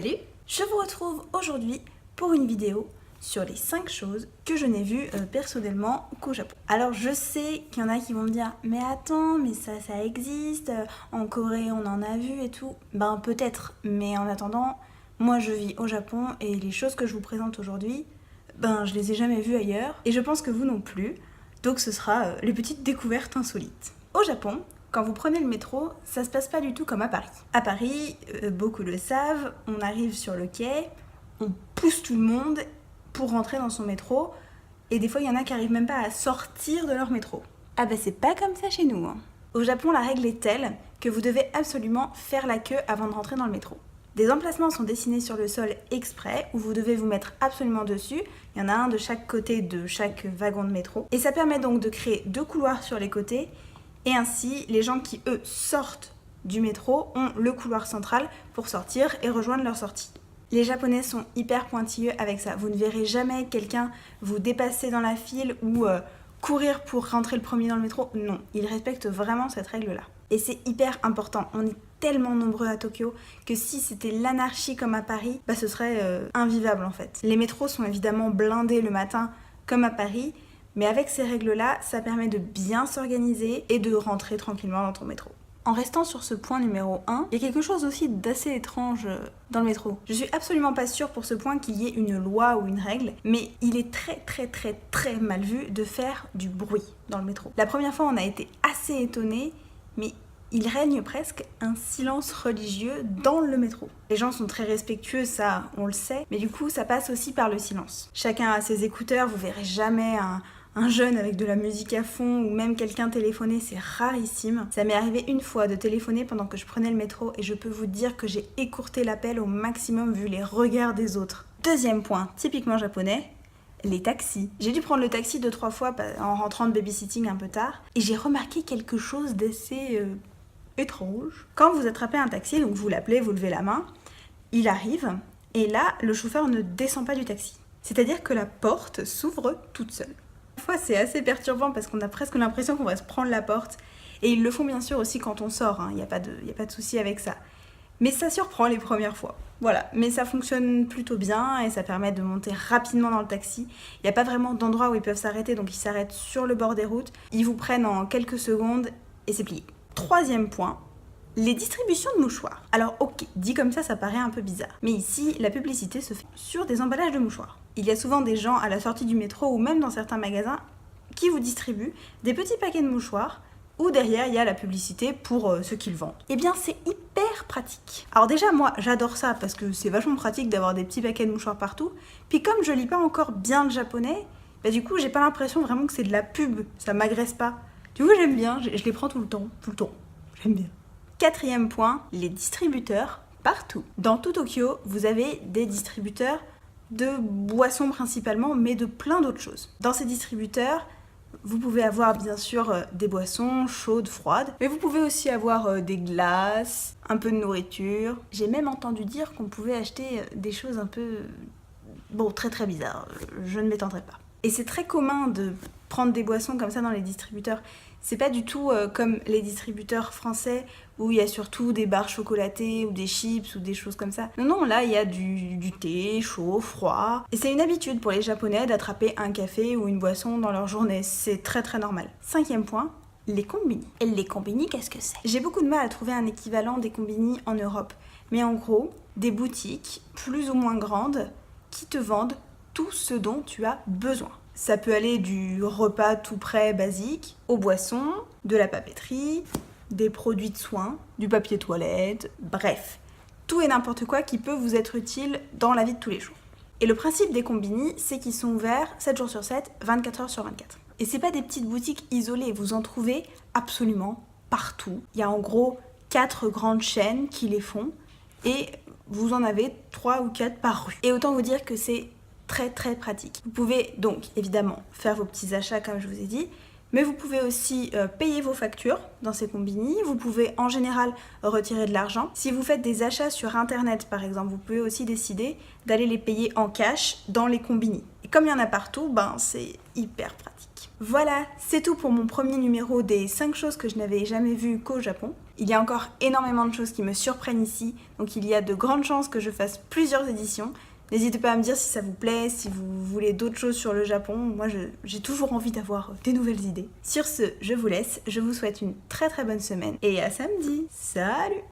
Salut! Je vous retrouve aujourd'hui pour une vidéo sur les 5 choses que je n'ai vues personnellement qu'au Japon. Alors je sais qu'il y en a qui vont me dire « Mais attends, mais ça existe, en Corée on en a vu et tout ». Ben peut-être, mais en attendant, moi je vis au Japon et les choses que je vous présente aujourd'hui, ben je les ai jamais vues ailleurs et je pense que vous non plus. Donc ce sera les petites découvertes insolites. Au Japon, quand vous prenez le métro, ça se passe pas du tout comme à Paris. À Paris, beaucoup le savent, on arrive sur le quai, on pousse tout le monde pour rentrer dans son métro, et des fois il y en a qui arrivent même pas à sortir de leur métro. Ah bah c'est pas comme ça chez nous, hein. Au Japon, la règle est telle que vous devez absolument faire la queue avant de rentrer dans le métro. Des emplacements sont dessinés sur le sol exprès, où vous devez vous mettre absolument dessus. Il y en a un de chaque côté de chaque wagon de métro. Et ça permet donc de créer 2 couloirs sur les côtés, et ainsi, les gens qui, eux, sortent du métro ont le couloir central pour sortir et rejoindre leur sortie. Les Japonais sont hyper pointilleux avec ça. Vous ne verrez jamais quelqu'un vous dépasser dans la file ou courir pour rentrer le premier dans le métro. Non, ils respectent vraiment cette règle-là. Et c'est hyper important. On est tellement nombreux à Tokyo que si c'était l'anarchie comme à Paris, bah ce serait invivable en fait. Les métros sont évidemment blindés le matin comme à Paris, mais avec ces règles-là, ça permet de bien s'organiser et de rentrer tranquillement dans ton métro. En restant sur ce point numéro 1, il y a quelque chose aussi d'assez étrange dans le métro. Je suis absolument pas sûre pour ce point qu'il y ait une loi ou une règle, mais il est très mal vu de faire du bruit dans le métro. La première fois, on a été assez étonnés, mais il règne presque un silence religieux dans le métro. Les gens sont très respectueux, ça on le sait, mais du coup ça passe aussi par le silence. Chacun a ses écouteurs, vous verrez jamais un jeune avec de la musique à fond ou même quelqu'un téléphoner, c'est rarissime. Ça m'est arrivé une fois de téléphoner pendant que je prenais le métro et je peux vous dire que j'ai écourté l'appel au maximum vu les regards des autres. Deuxième point, typiquement japonais, les taxis. J'ai dû prendre le taxi 2-3 fois en rentrant de babysitting un peu tard et j'ai remarqué quelque chose d'assez étrange. Quand vous attrapez un taxi, donc vous l'appelez, vous levez la main, il arrive et là le chauffeur ne descend pas du taxi. C'est-à-dire que la porte s'ouvre toute seule. Parfois c'est assez perturbant parce qu'on a presque l'impression qu'on va se prendre la porte et ils le font bien sûr aussi quand on sort, il n'y a pas de souci avec ça. Mais ça surprend les premières fois. Voilà, mais ça fonctionne plutôt bien et ça permet de monter rapidement dans le taxi. Il n'y a pas vraiment d'endroit où ils peuvent s'arrêter, donc ils s'arrêtent sur le bord des routes. Ils vous prennent en quelques secondes et c'est plié. Troisième point, les distributions de mouchoirs. Alors ok, dit comme ça paraît un peu bizarre. Mais ici, la publicité se fait sur des emballages de mouchoirs. Il y a souvent des gens à la sortie du métro ou même dans certains magasins qui vous distribuent des petits paquets de mouchoirs où derrière il y a la publicité pour ce qu'ils vendent. Eh bien c'est hyper pratique. Alors déjà moi j'adore ça parce que c'est vachement pratique d'avoir des petits paquets de mouchoirs partout. Puis comme je lis pas encore bien le japonais, bah du coup j'ai pas l'impression vraiment que c'est de la pub, ça m'agresse pas. Du coup j'aime bien, je les prends tout le temps, j'aime bien. Quatrième point, les distributeurs partout. Dans tout Tokyo, vous avez des distributeurs de boissons principalement, mais de plein d'autres choses. Dans ces distributeurs, vous pouvez avoir bien sûr des boissons chaudes, froides, mais vous pouvez aussi avoir des glaces, un peu de nourriture. J'ai même entendu dire qu'on pouvait acheter des choses un peu... bon, très bizarres, je ne m'étendrai pas. Et c'est très commun de prendre des boissons comme ça dans les distributeurs. C'est pas du tout comme les distributeurs français où il y a surtout des barres chocolatées ou des chips ou des choses comme ça. Non, là il y a du thé, chaud, froid. Et c'est une habitude pour les Japonais d'attraper un café ou une boisson dans leur journée. C'est très normal. Cinquième point, les combini. Et les combini, qu'est-ce que c'est? J'ai beaucoup de mal à trouver un équivalent des combini en Europe. Mais en gros, des boutiques plus ou moins grandes qui te vendent tout ce dont tu as besoin. Ça peut aller du repas tout prêt basique, aux boissons, de la papeterie, des produits de soins, du papier toilette, bref. Tout et n'importe quoi qui peut vous être utile dans la vie de tous les jours. Et le principe des combini, c'est qu'ils sont ouverts 7 jours sur 7, 24 heures sur 24. Et c'est pas des petites boutiques isolées, vous en trouvez absolument partout. Il y a en gros 4 grandes chaînes qui les font et vous en avez 3 ou 4 par rue. Et autant vous dire que c'est très pratique. Vous pouvez donc évidemment faire vos petits achats comme je vous ai dit, mais vous pouvez aussi payer vos factures dans ces combini. Vous pouvez en général retirer de l'argent. Si vous faites des achats sur internet par exemple, vous pouvez aussi décider d'aller les payer en cash dans les combini. Et comme il y en a partout, ben c'est hyper pratique. Voilà, c'est tout pour mon premier numéro des 5 choses que je n'avais jamais vues qu'au Japon. Il y a encore énormément de choses qui me surprennent ici, donc il y a de grandes chances que je fasse plusieurs éditions. N'hésitez pas à me dire si ça vous plaît, si vous voulez d'autres choses sur le Japon. Moi, j'ai toujours envie d'avoir des nouvelles idées. Sur ce, je vous laisse. Je vous souhaite une très très bonne semaine et à samedi. Salut!